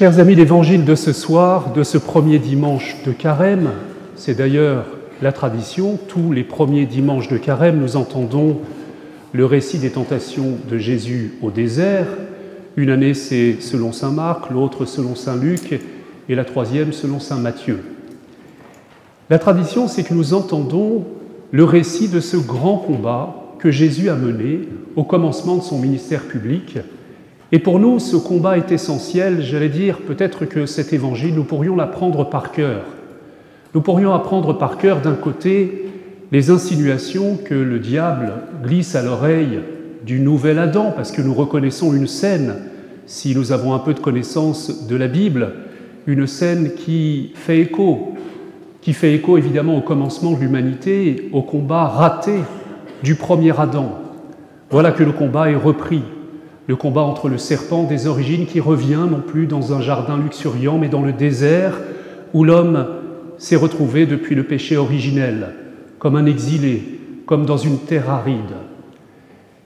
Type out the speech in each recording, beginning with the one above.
Chers amis, l'évangile de ce soir, de ce premier dimanche de Carême, c'est d'ailleurs la tradition. Tous les premiers dimanches de Carême, nous entendons le récit des tentations de Jésus au désert. Une année, c'est selon saint Marc, l'autre selon saint Luc, et la troisième selon saint Matthieu. La tradition, c'est que nous entendons le récit de ce grand combat que Jésus a mené au commencement de son ministère public. Et pour nous, ce combat est essentiel. J'allais dire peut-être que cet évangile, nous pourrions l'apprendre par cœur. Nous pourrions apprendre par cœur, d'un côté, les insinuations que le diable glisse à l'oreille du nouvel Adam, parce que nous reconnaissons une scène, si nous avons un peu de connaissance de la Bible, une scène qui fait écho évidemment au commencement de l'humanité, au combat raté du premier Adam. Voilà que le combat est repris. Le combat entre le serpent des origines qui revient non plus dans un jardin luxuriant, mais dans le désert où l'homme s'est retrouvé depuis le péché originel, comme un exilé, comme dans une terre aride.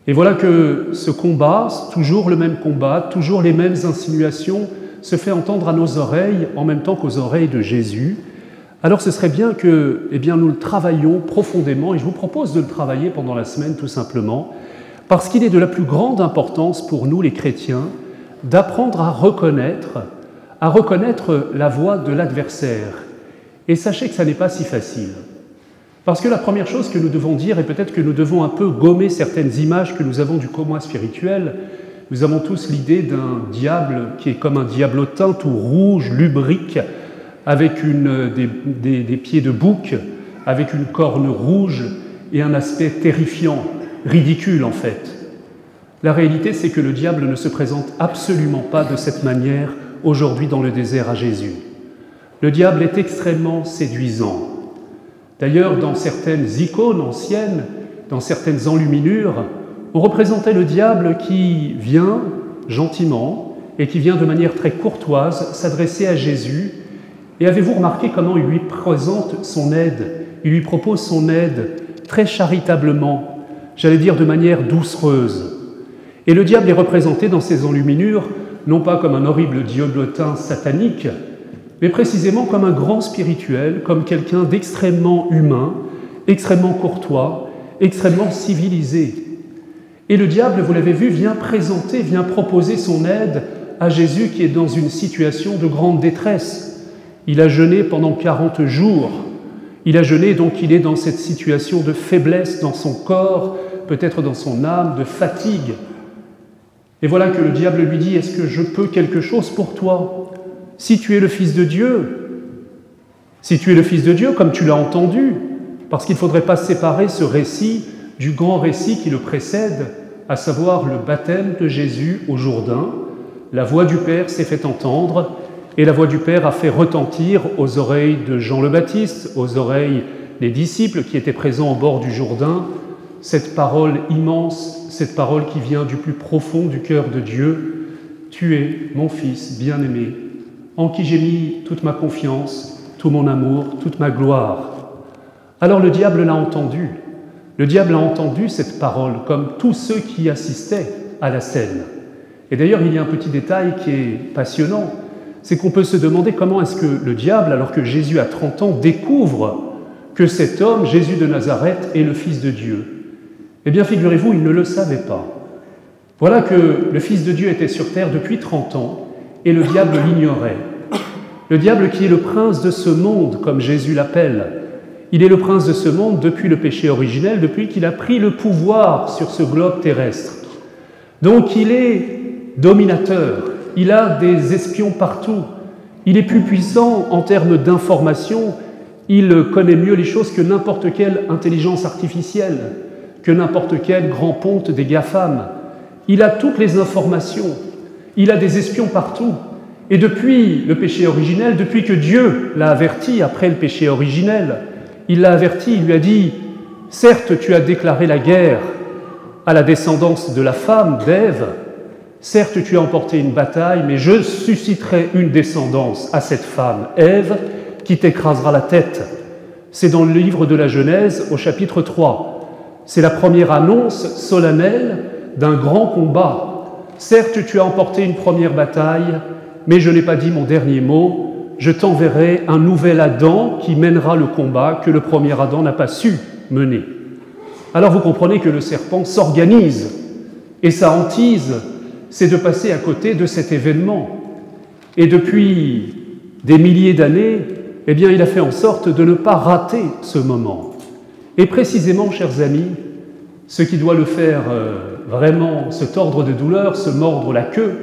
Et voilà que ce combat, toujours le même combat, toujours les mêmes insinuations, se fait entendre à nos oreilles en même temps qu'aux oreilles de Jésus. Alors ce serait bien que nous le travaillions profondément, et je vous propose de le travailler pendant la semaine tout simplement, parce qu'il est de la plus grande importance pour nous les chrétiens d'apprendre à reconnaître la voix de l'adversaire. Et sachez que ça n'est pas si facile. Parce que la première chose que nous devons dire, et peut-être que nous devons un peu gommer certaines images que nous avons du commun spirituel, nous avons tous l'idée d'un diable qui est comme un diablotin tout rouge, lubrique, avec des pieds de bouc, avec une corne rouge et un aspect terrifiant, ridicule en fait. La réalité, c'est que le diable ne se présente absolument pas de cette manière aujourd'hui dans le désert à Jésus. Le diable est extrêmement séduisant. D'ailleurs, dans certaines icônes anciennes, dans certaines enluminures, on représentait le diable qui vient gentiment et qui vient de manière très courtoise s'adresser à Jésus. Et avez-vous remarqué comment il lui présente son aide? Il lui propose son aide très charitablement, j'allais dire de manière doucereuse. Et le diable est représenté dans ces enluminures, non pas comme un horrible diablotin satanique, mais précisément comme un grand spirituel, comme quelqu'un d'extrêmement humain, extrêmement courtois, extrêmement civilisé. Et le diable, vous l'avez vu, vient proposer son aide à Jésus qui est dans une situation de grande détresse. Il a jeûné pendant 40 jours. Il a jeûné, donc il est dans cette situation de faiblesse dans son corps, peut-être dans son âme, de fatigue. Et voilà que le diable lui dit « Est-ce que je peux quelque chose pour toi ? Si tu es le Fils de Dieu, comme tu l'as entendu, parce qu'il ne faudrait pas séparer ce récit du grand récit qui le précède, à savoir le baptême de Jésus au Jourdain. La voix du Père s'est fait entendre, et la voix du Père a fait retentir aux oreilles de Jean le Baptiste, aux oreilles des disciples qui étaient présents au bord du Jourdain, cette parole immense, cette parole qui vient du plus profond du cœur de Dieu. « Tu es mon Fils bien-aimé, en qui j'ai mis toute ma confiance, tout mon amour, toute ma gloire. » Alors le diable l'a entendu. Le diable a entendu cette parole, comme tous ceux qui assistaient à la scène. Et d'ailleurs, il y a un petit détail qui est passionnant, c'est qu'on peut se demander comment est-ce que le diable, alors que Jésus a 30 ans, découvre que cet homme, Jésus de Nazareth, est le Fils de Dieu. Eh bien, figurez-vous, il ne le savait pas. Voilà que le Fils de Dieu était sur terre depuis 30 ans, et le diable l'ignorait. Le diable qui est le prince de ce monde, comme Jésus l'appelle. Il est le prince de ce monde depuis le péché originel, depuis qu'il a pris le pouvoir sur ce globe terrestre. Donc il est dominateur, il a des espions partout, il est plus puissant en termes d'information, il connaît mieux les choses que n'importe quelle intelligence artificielle, que n'importe quel grand ponte des GAFAM. Il a toutes les informations, il a des espions partout. Et depuis le péché originel, depuis que Dieu l'a averti après le péché originel, il l'a averti, il lui a dit « Certes, tu as déclaré la guerre à la descendance de la femme, d'Ève, certes, tu as emporté une bataille, mais je susciterai une descendance à cette femme, Ève, qui t'écrasera la tête. » C'est dans le livre de la Genèse, au chapitre 3. C'est la première annonce solennelle d'un grand combat. Certes, tu as emporté une première bataille, mais je n'ai pas dit mon dernier mot, je t'enverrai un nouvel Adam qui mènera le combat que le premier Adam n'a pas su mener. Alors vous comprenez que le serpent s'organise, et sa hantise, c'est de passer à côté de cet événement. Et depuis des milliers d'années, eh bien, il a fait en sorte de ne pas rater ce moment. Et précisément, chers amis, ce qui doit le faire vraiment se tordre de douleur, se mordre la queue,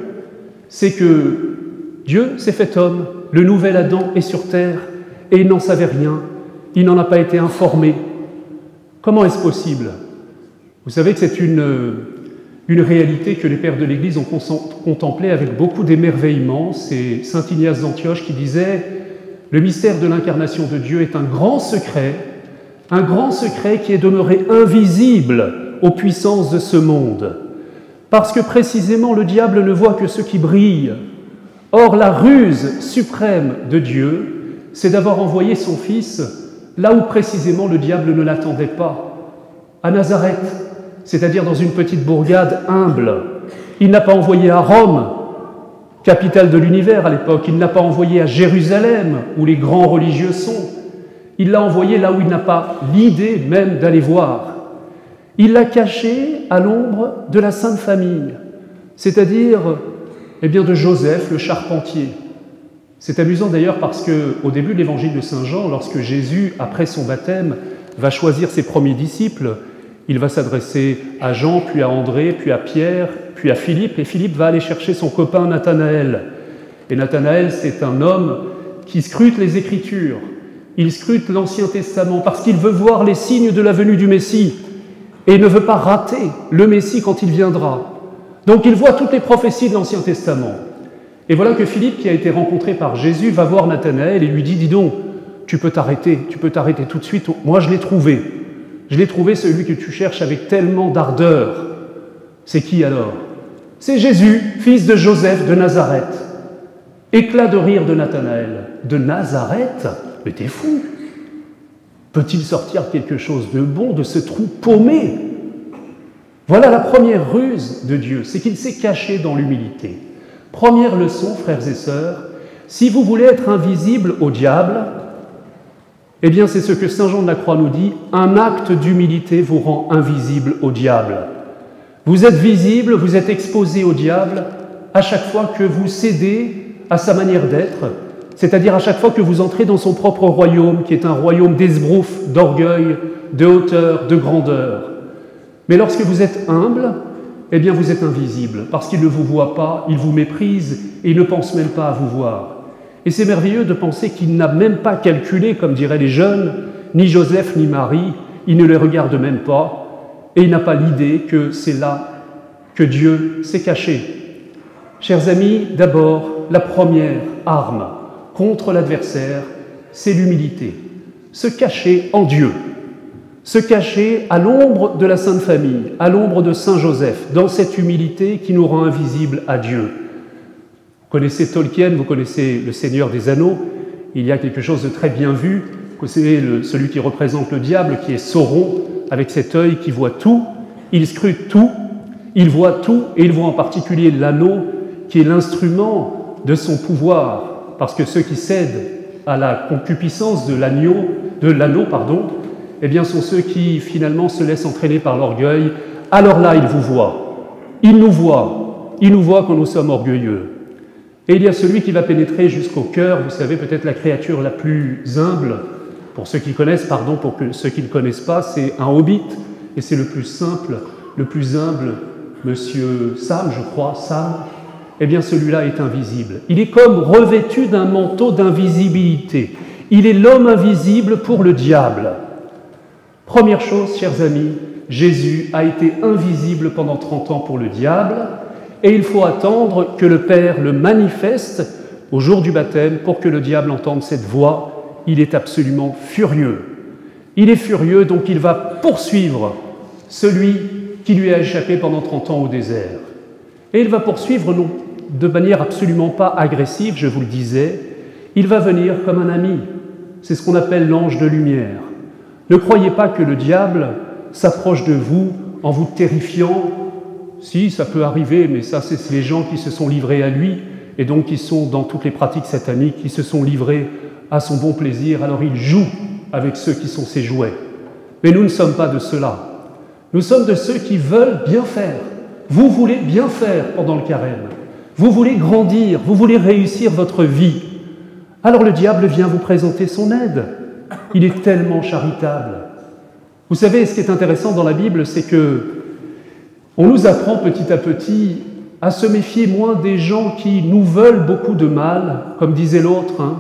c'est que Dieu s'est fait homme, le nouvel Adam est sur terre, et il n'en savait rien, il n'en a pas été informé. Comment est-ce possible? Vous savez que c'est une réalité que les pères de l'Église ont contemplée avec beaucoup d'émerveillement. C'est saint Ignace d'Antioche qui disait « Le mystère de l'incarnation de Dieu est un grand secret qui est demeuré invisible aux puissances de ce monde, parce que précisément le diable ne voit que ce qui brille. Or, la ruse suprême de Dieu, c'est d'avoir envoyé son Fils là où précisément le diable ne l'attendait pas, à Nazareth, c'est-à-dire dans une petite bourgade humble. Il n'a pas envoyé à Rome, capitale de l'univers à l'époque, il n'a pas envoyé à Jérusalem, où les grands religieux sont. Il l'a envoyé là où il n'a pas l'idée même d'aller voir. Il l'a caché à l'ombre de la Sainte Famille, c'est-à-dire de Joseph le charpentier. C'est amusant d'ailleurs parce qu'au début de l'évangile de Saint Jean, lorsque Jésus, après son baptême, va choisir ses premiers disciples, il va s'adresser à Jean, puis à André, puis à Pierre, puis à Philippe, et Philippe va aller chercher son copain Nathanaël. Et Nathanaël, c'est un homme qui scrute les Écritures, il scrute l'Ancien Testament parce qu'il veut voir les signes de la venue du Messie et ne veut pas rater le Messie quand il viendra. Donc il voit toutes les prophéties de l'Ancien Testament. Et voilà que Philippe, qui a été rencontré par Jésus, va voir Nathanaël et lui dit « Dis donc, tu peux t'arrêter tout de suite, moi je l'ai trouvé. Je l'ai trouvé, celui que tu cherches avec tellement d'ardeur. » C'est qui alors? C'est Jésus, fils de Joseph de Nazareth. Éclat de rire de Nathanaël. De Nazareth? Mais t'es fou! Peut-il sortir quelque chose de bon de ce trou paumé? Voilà la première ruse de Dieu, c'est qu'il s'est caché dans l'humilité. Première leçon, frères et sœurs, si vous voulez être invisible au diable, eh bien c'est ce que saint Jean de la Croix nous dit, un acte d'humilité vous rend invisible au diable. Vous êtes visible, vous êtes exposé au diable à chaque fois que vous cédez à sa manière d'être, c'est-à-dire à chaque fois que vous entrez dans son propre royaume, qui est un royaume d'esbrouf, d'orgueil, de hauteur, de grandeur. Mais lorsque vous êtes humble, eh bien vous êtes invisible, parce qu'il ne vous voit pas, il vous méprise et il ne pense même pas à vous voir. Et c'est merveilleux de penser qu'il n'a même pas calculé, comme diraient les jeunes, ni Joseph ni Marie, il ne les regarde même pas, et il n'a pas l'idée que c'est là que Dieu s'est caché. Chers amis, d'abord, la première arme contre l'adversaire, c'est l'humilité. Se cacher en Dieu, se cacher à l'ombre de la Sainte Famille, à l'ombre de Saint Joseph, dans cette humilité qui nous rend invisibles à Dieu. Vous connaissez Tolkien, vous connaissez Le Seigneur des Anneaux, il y a quelque chose de très bien vu, c'est celui qui représente le diable, qui est Sauron, avec cet œil qui voit tout, il scrute tout, il voit tout, et il voit en particulier l'anneau, qui est l'instrument de son pouvoir, parce que ceux qui cèdent à la concupiscence de l'anneau, eh bien sont ceux qui finalement se laissent entraîner par l'orgueil. Alors là, il vous voit, il nous voit quand nous sommes orgueilleux. Et il y a celui qui va pénétrer jusqu'au cœur, vous savez, peut-être la créature la plus humble, pour ceux qui connaissent, pour ceux qui ne connaissent pas, c'est un hobbit, et c'est le plus simple, le plus humble, monsieur Sam, je crois, Sam. Eh bien celui-là est invisible. Il est comme revêtu d'un manteau d'invisibilité. Il est l'homme invisible pour le diable. Première chose, chers amis, Jésus a été invisible pendant 30 ans pour le diable, et il faut attendre que le Père le manifeste au jour du baptême pour que le diable entende cette voix. Il est absolument furieux. Il est furieux, donc il va poursuivre celui qui lui a échappé pendant 30 ans au désert. Et il va poursuivre non, de manière absolument pas agressive, je vous le disais, il va venir comme un ami. C'est ce qu'on appelle l'ange de lumière. Ne croyez pas que le diable s'approche de vous en vous terrifiant. Si, ça peut arriver, mais ça, c'est les gens qui se sont livrés à lui et donc qui sont dans toutes les pratiques sataniques, qui se sont livrés à son bon plaisir, alors il joue avec ceux qui sont ses jouets. Mais nous ne sommes pas de ceux-là. Nous sommes de ceux qui veulent bien faire. Vous voulez bien faire pendant le carême. Vous voulez grandir, vous voulez réussir votre vie. Alors le diable vient vous présenter son aide. Il est tellement charitable. Vous savez, ce qui est intéressant dans la Bible, c'est que on nous apprend petit à petit à se méfier moins des gens qui nous veulent beaucoup de mal, comme disait l'autre, hein,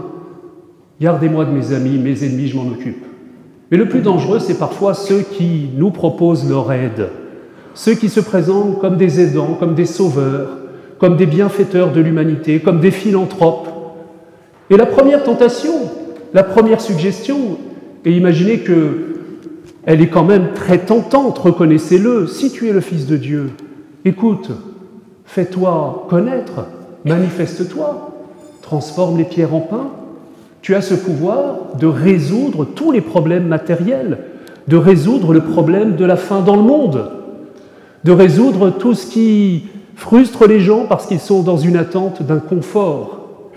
« Gardez-moi de mes amis, mes ennemis, je m'en occupe ». Mais le plus dangereux, c'est parfois ceux qui nous proposent leur aide, ceux qui se présentent comme des aidants, comme des sauveurs, comme des bienfaiteurs de l'humanité, comme des philanthropes. Et la première tentation, la première suggestion, et imaginez qu'elle est quand même très tentante, reconnaissez-le, si tu es le Fils de Dieu, écoute, fais-toi connaître, manifeste-toi, transforme les pierres en pain. Tu as ce pouvoir de résoudre tous les problèmes matériels, de résoudre le problème de la faim dans le monde, de résoudre tout ce qui frustre les gens parce qu'ils sont dans une attente d'un confort,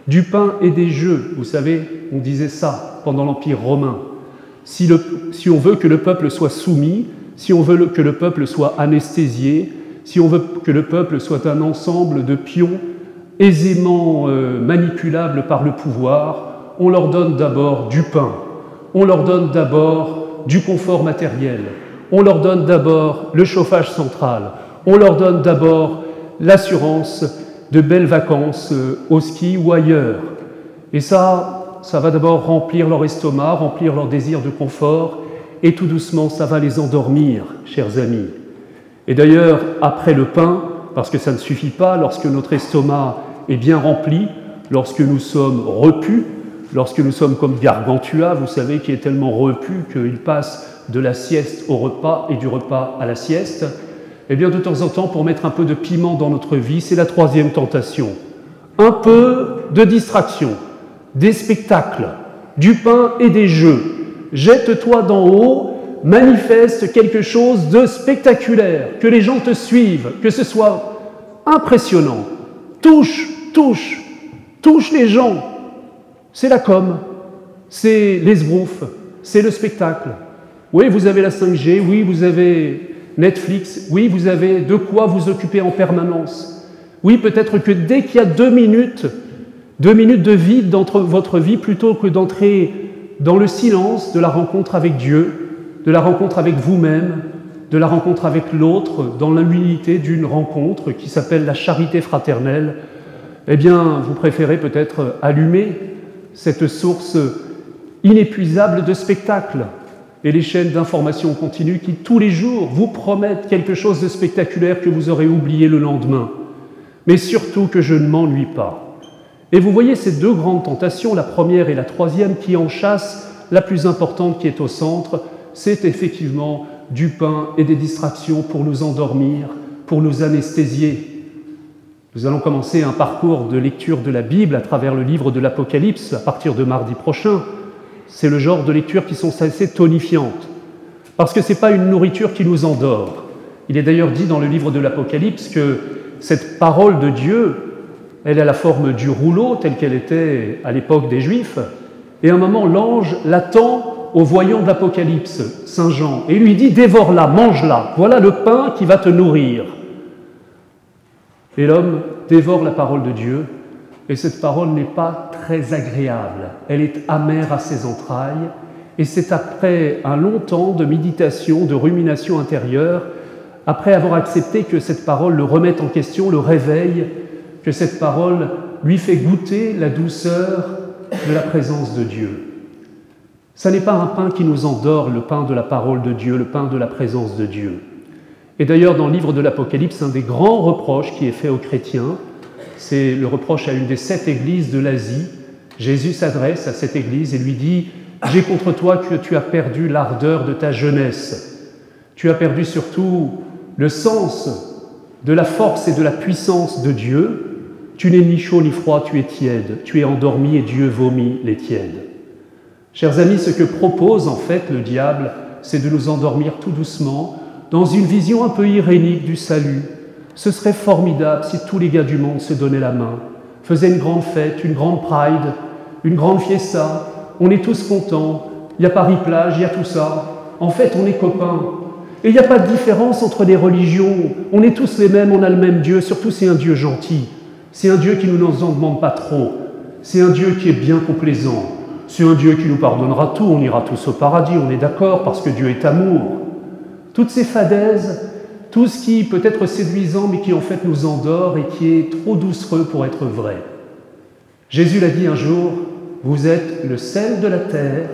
du pain et des jeux. Vous savez, on disait ça pendant l'Empire romain. Si on veut que le peuple soit soumis, si on veut que le peuple soit anesthésié, si on veut que le peuple soit un ensemble de pions aisément manipulables par le pouvoir, on leur donne d'abord du pain, on leur donne d'abord du confort matériel, on leur donne d'abord le chauffage central, on leur donne d'abord l'assurance de belles vacances au ski ou ailleurs. Et ça va d'abord remplir leur estomac, remplir leur désir de confort, et tout doucement, ça va les endormir, chers amis. Et d'ailleurs, après le pain, parce que ça ne suffit pas, lorsque notre estomac est bien rempli, lorsque nous sommes repus, lorsque nous sommes comme Gargantua, vous savez, qui est tellement repu qu'il passe de la sieste au repas et du repas à la sieste, eh bien, de temps en temps, pour mettre un peu de piment dans notre vie, c'est la troisième tentation. Un peu de distraction, des spectacles, du pain et des jeux. Jette-toi d'en haut, manifeste quelque chose de spectaculaire, que les gens te suivent, que ce soit impressionnant. Touche les gens. C'est la com, c'est l'esbrouf, c'est le spectacle. Oui, vous avez la 5G, oui, vous avez Netflix, oui, vous avez de quoi vous occuper en permanence. Oui, peut-être que dès qu'il y a 2 minutes de vide dans votre vie, plutôt que d'entrer dans le silence de la rencontre avec Dieu, de la rencontre avec vous-même, de la rencontre avec l'autre, dans l'humilité d'une rencontre qui s'appelle la charité fraternelle, eh bien, vous préférez peut-être allumer cette source inépuisable de spectacles et les chaînes d'information continue qui, tous les jours, vous promettent quelque chose de spectaculaire que vous aurez oublié le lendemain. Mais surtout que je ne m'ennuie pas. Et vous voyez ces 2 grandes tentations, la première et la troisième, qui en chassent la plus importante qui est au centre, c'est effectivement du pain et des distractions pour nous endormir, pour nous anesthésier. Nous allons commencer un parcours de lecture de la Bible à travers le livre de l'Apocalypse à partir de mardi prochain. C'est le genre de lectures qui sont assez tonifiantes, parce que ce n'est pas une nourriture qui nous endort. Il est d'ailleurs dit dans le livre de l'Apocalypse que cette parole de Dieu, elle a la forme du rouleau, telle qu'elle était à l'époque des Juifs, et à un moment, l'ange l'attend au voyant de l'Apocalypse, Saint Jean, et lui dit « Dévore-la, mange-la, voilà le pain qui va te nourrir ». Et l'homme dévore la parole de Dieu, et cette parole n'est pas très agréable, elle est amère à ses entrailles, et c'est après un long temps de méditation, de rumination intérieure, après avoir accepté que cette parole le remette en question, le réveille, que cette parole lui fait goûter la douceur de la présence de Dieu. Ça n'est pas un pain qui nous endort, le pain de la parole de Dieu, le pain de la présence de Dieu. Et d'ailleurs, dans le livre de l'Apocalypse, un des grands reproches qui est fait aux chrétiens, c'est le reproche à une des 7 églises de l'Asie. Jésus s'adresse à cette église et lui dit « J'ai contre toi que tu as perdu l'ardeur de ta jeunesse. Tu as perdu surtout le sens de la force et de la puissance de Dieu. Tu n'es ni chaud ni froid, tu es tiède. Tu es endormi et Dieu vomit les tièdes. » Chers amis, ce que propose en fait le diable, c'est de nous endormir tout doucement dans une vision un peu irénique du salut, Ce serait formidable si tous les gars du monde se donnaient la main, faisaient une grande fête, une grande Pride, une grande fiesta. On est tous contents, il y a Paris-Plage, il y a tout ça. En fait, on est copains. Et il n'y a pas de différence entre les religions. On est tous les mêmes, on a le même Dieu. Surtout, c'est un Dieu gentil. C'est un Dieu qui ne nous en demande pas trop. C'est un Dieu qui est bien complaisant. C'est un Dieu qui nous pardonnera tout. On ira tous au paradis, on est d'accord, parce que Dieu est amour. Toutes ces fadaises, tout ce qui peut être séduisant, mais qui en fait nous endort et qui est trop doucereux pour être vrai. Jésus l'a dit un jour, « Vous êtes le sel de la terre.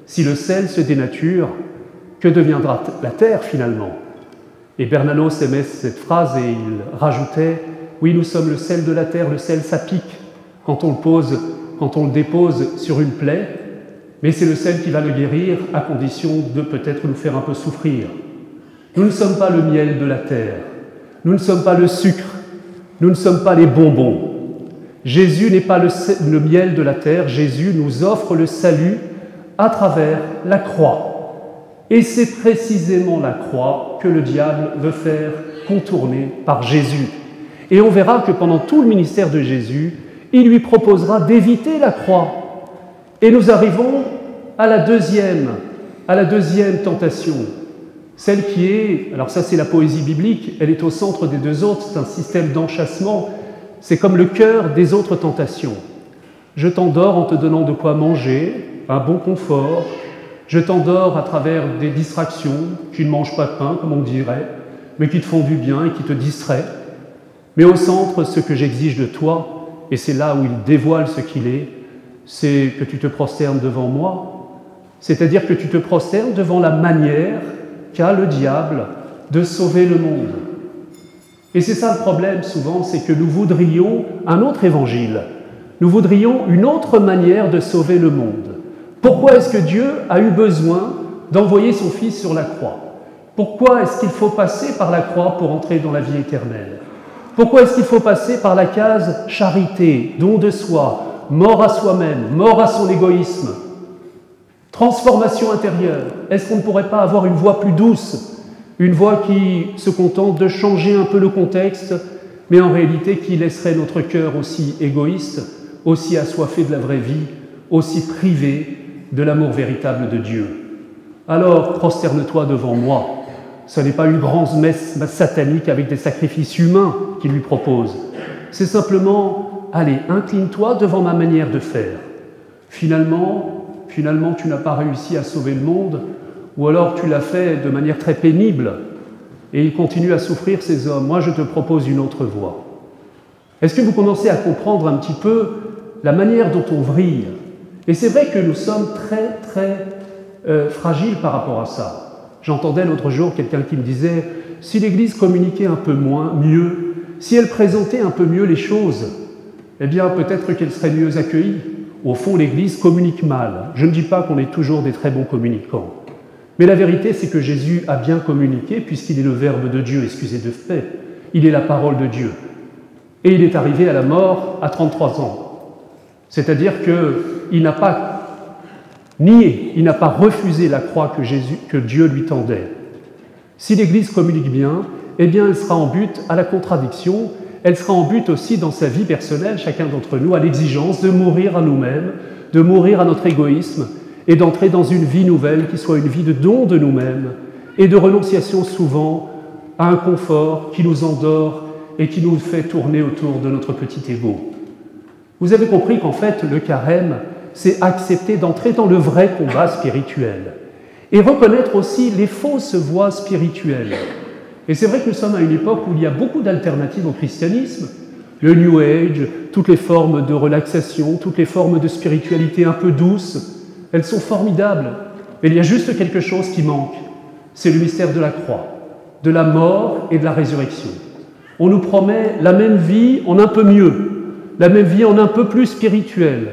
Si le sel se dénature, que deviendra la terre finalement ?» Et Bernanos aimait cette phrase et il rajoutait « Oui, nous sommes le sel de la terre, le sel ça pique quand on le dépose sur une plaie, mais c'est le sel qui va le guérir à condition de peut-être nous faire un peu souffrir. » Nous ne sommes pas le miel de la terre, nous ne sommes pas le sucre, nous ne sommes pas les bonbons. Jésus n'est pas le miel de la terre, Jésus nous offre le salut à travers la croix. Et c'est précisément la croix que le diable veut faire contourner par Jésus. Et on verra que pendant tout le ministère de Jésus, il lui proposera d'éviter la croix. Et nous arrivons à la deuxième tentation. Celle qui est, alors ça c'est la poésie biblique, elle est au centre des deux autres, c'est un système d'enchâssement, c'est comme le cœur des autres tentations. Je t'endors en te donnant de quoi manger, un bon confort, je t'endors à travers des distractions, qui ne mangent pas de pain comme on dirait, mais qui te font du bien et qui te distraient. Mais au centre, ce que j'exige de toi, et c'est là où il dévoile ce qu'il est, c'est que tu te prosternes devant moi, c'est-à-dire que tu te prosternes devant la manière qu'a le diable de sauver le monde. Et c'est ça le problème souvent, c'est que nous voudrions un autre évangile. Nous voudrions une autre manière de sauver le monde. Pourquoi est-ce que Dieu a eu besoin d'envoyer son Fils sur la croix? Pourquoi est-ce qu'il faut passer par la croix pour entrer dans la vie éternelle? Pourquoi est-ce qu'il faut passer par la case charité, don de soi, mort à soi-même, mort à son égoïsme? Transformation intérieure. Est-ce qu'on ne pourrait pas avoir une voie plus douce, une voie qui se contente de changer un peu le contexte, mais en réalité qui laisserait notre cœur aussi égoïste, aussi assoiffé de la vraie vie, aussi privé de l'amour véritable de Dieu? Alors, prosterne-toi devant moi. Ce n'est pas une grande messe satanique avec des sacrifices humains qu'il lui propose. C'est simplement, allez, incline-toi devant ma manière de faire. Finalement, tu n'as pas réussi à sauver le monde, ou alors tu l'as fait de manière très pénible, et il continue à souffrir ces hommes. Moi, je te propose une autre voie. Est-ce que vous commencez à comprendre un petit peu la manière dont on vrille? Et c'est vrai que nous sommes très, très fragiles par rapport à ça. J'entendais l'autre jour quelqu'un qui me disait « Si l'Église communiquait un peu mieux, si elle présentait un peu mieux les choses, eh bien peut-être qu'elle serait mieux accueillie. » Au fond, l'Église communique mal. Je ne dis pas qu'on est toujours des très bons communicants. Mais la vérité, c'est que Jésus a bien communiqué, puisqu'il est le Verbe de Dieu, excusez de fait. Il est la parole de Dieu. Et il est arrivé à la mort à 33 ans. C'est-à-dire qu'il n'a pas nié, il n'a pas refusé la croix que Dieu lui tendait. Si l'Église communique bien, eh bien elle sera en but à la contradiction. Elle sera en but aussi dans sa vie personnelle, chacun d'entre nous, à l'exigence de mourir à nous-mêmes, de mourir à notre égoïsme et d'entrer dans une vie nouvelle qui soit une vie de don de nous-mêmes et de renonciation souvent à un confort qui nous endort et qui nous fait tourner autour de notre petit ego. Vous avez compris qu'en fait, le carême, c'est accepter d'entrer dans le vrai combat spirituel et reconnaître aussi les fausses voies spirituelles. Et c'est vrai que nous sommes à une époque où il y a beaucoup d'alternatives au christianisme. Le New Age, toutes les formes de relaxation, toutes les formes de spiritualité un peu douce, elles sont formidables. Mais il y a juste quelque chose qui manque. C'est le mystère de la croix, de la mort et de la résurrection. On nous promet la même vie en un peu mieux, la même vie en un peu plus spirituelle,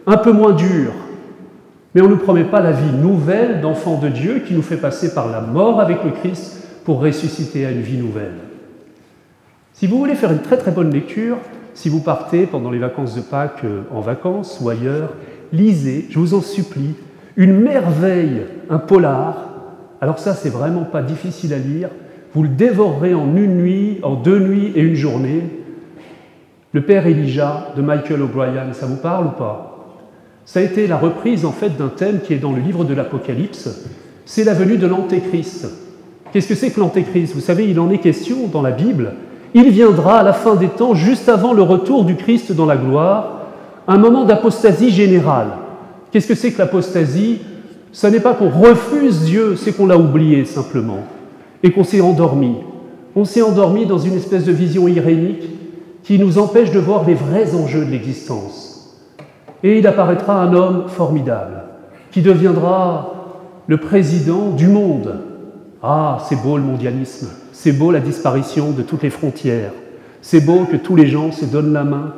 un peu moins dure. Mais on ne nous promet pas la vie nouvelle d'enfant de Dieu qui nous fait passer par la mort avec le Christ pour ressusciter à une vie nouvelle. Si vous voulez faire une très très bonne lecture, si vous partez pendant les vacances de Pâques en vacances ou ailleurs, lisez, je vous en supplie, une merveille, un polar. Alors ça, c'est vraiment pas difficile à lire. vous le dévorerez en une nuit, en 2 nuits et 1 journée. Le Père Elijah de Michael O'Brien, ça vous parle ou pas? Ça a été la reprise en fait d'un thème qui est dans le livre de l'Apocalypse, c'est la venue de l'Antéchrist. Qu'est-ce que c'est que l'Antéchrist? Vous savez, il en est question dans la Bible. Il viendra à la fin des temps, juste avant le retour du Christ dans la gloire, un moment d'apostasie générale. Qu'est-ce que c'est que l'apostasie? Ce n'est pas qu'on refuse Dieu, c'est qu'on l'a oublié simplement, et qu'on s'est endormi. On s'est endormi dans une espèce de vision irénique qui nous empêche de voir les vrais enjeux de l'existence. Et il apparaîtra un homme formidable, qui deviendra le président du monde. Ah, c'est beau le mondialisme, c'est beau la disparition de toutes les frontières, c'est beau que tous les gens se donnent la main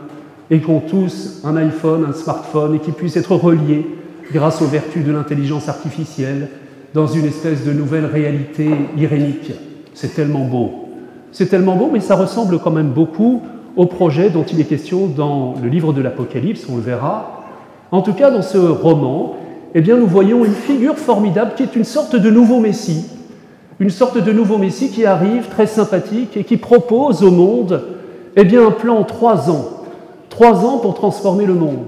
et qu'ont tous un iPhone, un smartphone et qu'ils puissent être reliés grâce aux vertus de l'intelligence artificielle dans une espèce de nouvelle réalité irénique. C'est tellement beau. C'est tellement beau, mais ça ressemble quand même beaucoup au projet dont il est question dans le livre de l'Apocalypse, on le verra. En tout cas, dans ce roman, eh bien, nous voyons une figure formidable qui est une sorte de nouveau Messie. Une sorte de nouveau Messie qui arrive, très sympathique, et qui propose au monde eh bien, un plan en 3 ans. 3 ans pour transformer le monde.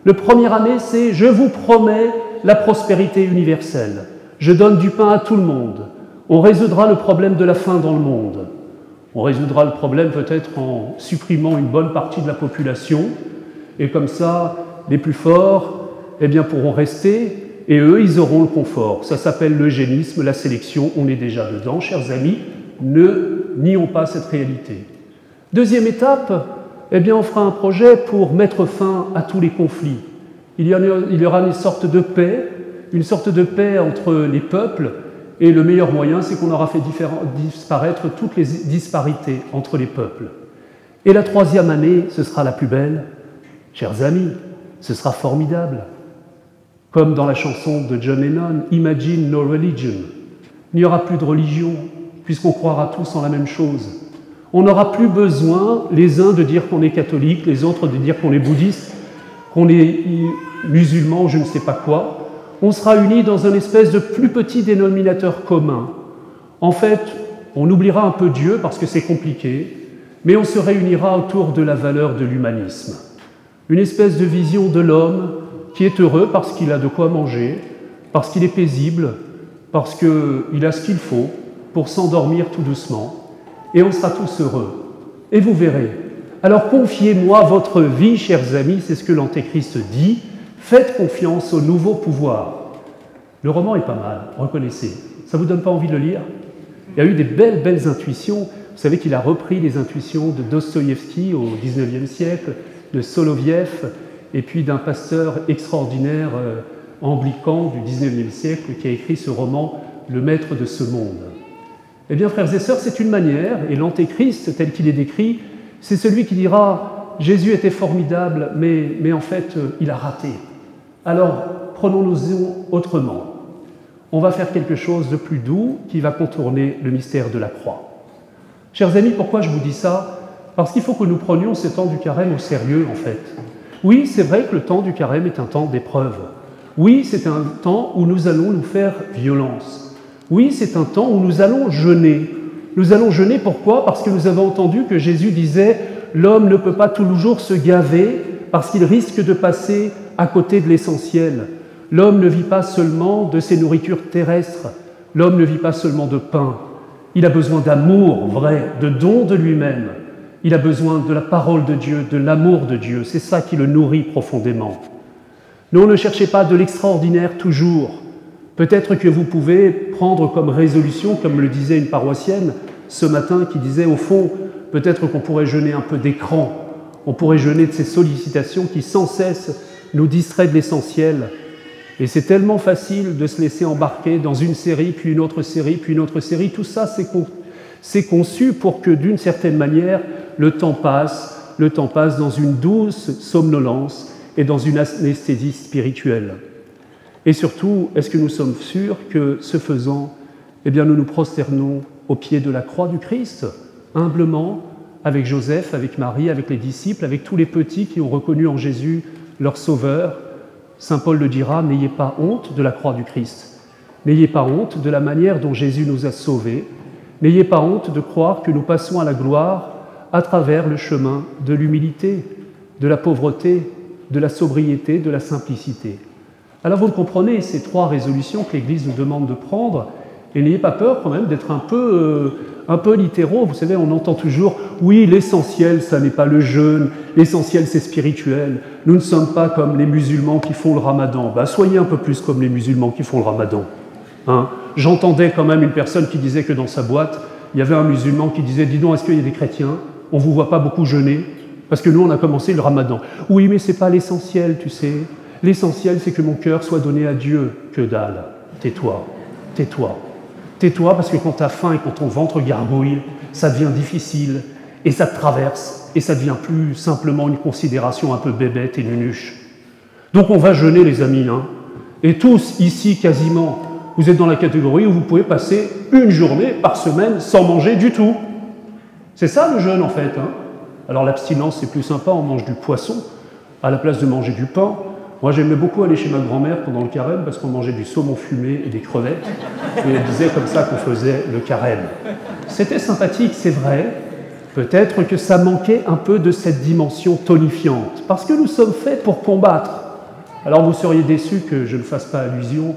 Le première année, c'est « Je vous promets la prospérité universelle. Je donne du pain à tout le monde. On résoudra le problème de la faim dans le monde. » On résoudra le problème peut-être en supprimant une bonne partie de la population, et comme ça, les plus forts eh bien, pourront rester, et eux, ils auront le confort. Ça s'appelle l'eugénisme, la sélection, on est déjà dedans, chers amis, ne nions pas cette réalité. Deuxième étape, eh bien, on fera un projet pour mettre fin à tous les conflits. Il y aura une sorte de paix entre les peuples, et le meilleur moyen, c'est qu'on aura fait disparaître toutes les disparités entre les peuples. Et la 3e année, ce sera la plus belle. Chers amis, ce sera formidable. Comme dans la chanson de John Lennon, « Imagine no religion ». Il n'y aura plus de religion, puisqu'on croira tous en la même chose. On n'aura plus besoin, les uns de dire qu'on est catholique, les autres de dire qu'on est bouddhiste, qu'on est musulman, je ne sais pas quoi. On sera unis dans un espèce de plus petit dénominateur commun. En fait, on oubliera un peu Dieu parce que c'est compliqué, mais on se réunira autour de la valeur de l'humanisme. Une espèce de vision de l'homme qui est heureux parce qu'il a de quoi manger, parce qu'il est paisible, parce qu'il a ce qu'il faut pour s'endormir tout doucement. Et on sera tous heureux. Et vous verrez. Alors confiez-moi votre vie, chers amis, c'est ce que l'Antéchrist dit. Faites confiance au nouveau pouvoir. Le roman est pas mal, reconnaissez. Ça ne vous donne pas envie de le lire? Il y a eu des belles intuitions. Vous savez qu'il a repris les intuitions de Dostoïevski au XIXe siècle, de Soloviev, et puis d'un pasteur extraordinaire anglican du XIXe siècle qui a écrit ce roman « Le maître de ce monde ». Eh bien, frères et sœurs, c'est une manière, et l'Antéchrist, tel qu'il est décrit, c'est celui qui dira « Jésus était formidable, mais en fait, il a raté. Alors, prenons-nous autrement. On va faire quelque chose de plus doux qui va contourner le mystère de la croix. » Chers amis, pourquoi je vous dis ça? Parce qu'il faut que nous prenions ce temps du carême au sérieux, en fait. Oui, c'est vrai que le temps du carême est un temps d'épreuve. Oui, c'est un temps où nous allons nous faire violence. Oui, c'est un temps où nous allons jeûner. Nous allons jeûner pourquoi? Parce que nous avons entendu que Jésus disait « L'homme ne peut pas toujours se gaver parce qu'il risque de passer à côté de l'essentiel. L'homme ne vit pas seulement de ses nourritures terrestres. L'homme ne vit pas seulement de pain. Il a besoin d'amour vrai, de don de lui-même. Il a besoin de la parole de Dieu, de l'amour de Dieu. C'est ça qui le nourrit profondément. Non, ne cherchez pas de l'extraordinaire toujours. Peut-être que vous pouvez prendre comme résolution, comme le disait une paroissienne ce matin, qui disait au fond, peut-être qu'on pourrait jeûner un peu d'écran. On pourrait jeûner de ces sollicitations qui sans cesse nous distraient de l'essentiel. Et c'est tellement facile de se laisser embarquer dans une série, puis une autre série, puis une autre série. Tout ça, c'est conçu pour que, d'une certaine manière, le temps passe dans une douce somnolence et dans une anesthésie spirituelle. Et surtout, est-ce que nous sommes sûrs que, ce faisant, eh bien, nous nous prosternons au pied de la croix du Christ, humblement, avec Joseph, avec Marie, avec les disciples, avec tous les petits qui ont reconnu en Jésus leur Sauveur? Saint Paul le dira, n'ayez pas honte de la croix du Christ. N'ayez pas honte de la manière dont Jésus nous a sauvés. N'ayez pas honte de croire que nous passons à la gloire à travers le chemin de l'humilité, de la pauvreté, de la sobriété, de la simplicité. Alors vous le comprenez, ces 3 résolutions que l'Église nous demande de prendre, et n'ayez pas peur quand même d'être un peu littéraux. Vous savez, on entend toujours « oui, l'essentiel, ça n'est pas le jeûne, l'essentiel, c'est spirituel. Nous ne sommes pas comme les musulmans qui font le ramadan. » Soyez un peu plus comme les musulmans qui font le ramadan. Hein? J'entendais quand même une personne qui disait que dans sa boîte, il y avait un musulman qui disait « dis donc, est-ce qu'il y a des chrétiens? On ne vous voit pas beaucoup jeûner, parce que nous, on a commencé le ramadan. » Oui, mais ce n'est pas l'essentiel, tu sais. L'essentiel, c'est que mon cœur soit donné à Dieu. Que dalle. Tais-toi, tais-toi. Tais-toi, parce que quand tu as faim et quand ton ventre gargouille, ça devient difficile, et ça te traverse, et ça devient plus simplement une considération un peu bébête et nunuche. Donc on va jeûner, les amis, hein. Et tous, ici, quasiment, vous êtes dans la catégorie où vous pouvez passer une journée par semaine sans manger du tout. C'est ça le jeûne, en fait, hein. Alors l'abstinence, c'est plus sympa, on mange du poisson à la place de manger du pain. Moi, j'aimais beaucoup aller chez ma grand-mère pendant le carême parce qu'on mangeait du saumon fumé et des crevettes. Et elle disait comme ça qu'on faisait le carême. C'était sympathique, c'est vrai. Peut-être que ça manquait un peu de cette dimension tonifiante, parce que nous sommes faits pour combattre. Alors vous seriez déçus que je ne fasse pas allusion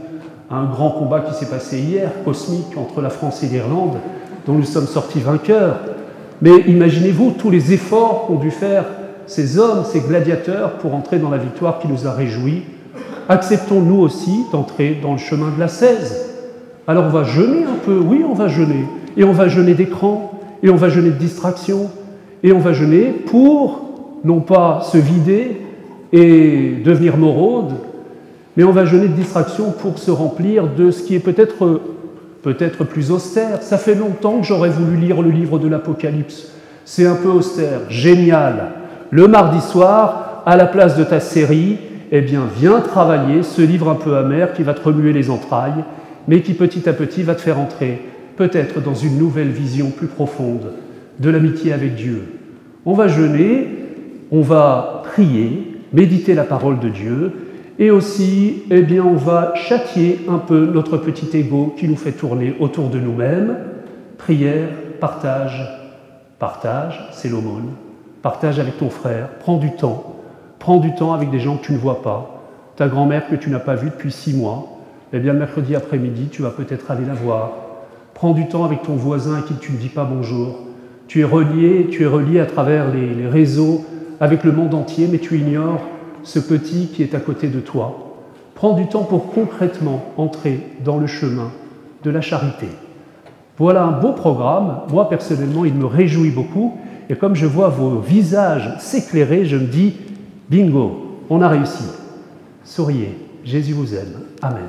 à un grand combat qui s'est passé hier, cosmique, entre la France et l'Irlande, dont nous sommes sortis vainqueurs. Mais imaginez-vous tous les efforts qu'ont dû faire ces hommes, ces gladiateurs, pour entrer dans la victoire qui nous a réjouis. Acceptons-nous aussi d'entrer dans le chemin de l'ascèse. Alors on va jeûner un peu, oui, on va jeûner. Et on va jeûner d'écran, et on va jeûner de distraction, et on va jeûner pour, non pas se vider et devenir moraude, mais on va jeûner de distraction pour se remplir de ce qui est peut-être plus austère. Ça fait longtemps que j'aurais voulu lire le livre de l'Apocalypse. C'est un peu austère, génial. Le mardi soir, à la place de ta série, eh bien, viens travailler ce livre un peu amer qui va te remuer les entrailles, mais qui petit à petit va te faire entrer, peut-être dans une nouvelle vision plus profonde de l'amitié avec Dieu. On va jeûner, on va prier, méditer la parole de Dieu, et aussi, eh bien, on va châtier un peu notre petit ego qui nous fait tourner autour de nous-mêmes. Prière, partage, c'est l'aumône. Partage avec ton frère, prends du temps avec des gens que tu ne vois pas. Ta grand-mère que tu n'as pas vue depuis 6 mois, eh bien, le mercredi après-midi, tu vas peut-être aller la voir. Prends du temps avec ton voisin à qui tu ne dis pas bonjour. Tu es relié à travers les réseaux avec le monde entier, mais tu ignores ce petit qui est à côté de toi. Prends du temps pour concrètement entrer dans le chemin de la charité. Voilà un beau programme. Moi, personnellement, il me réjouit beaucoup. Et comme je vois vos visages s'éclairer, je me dis, bingo, on a réussi. Souriez, Jésus vous aime. Amen.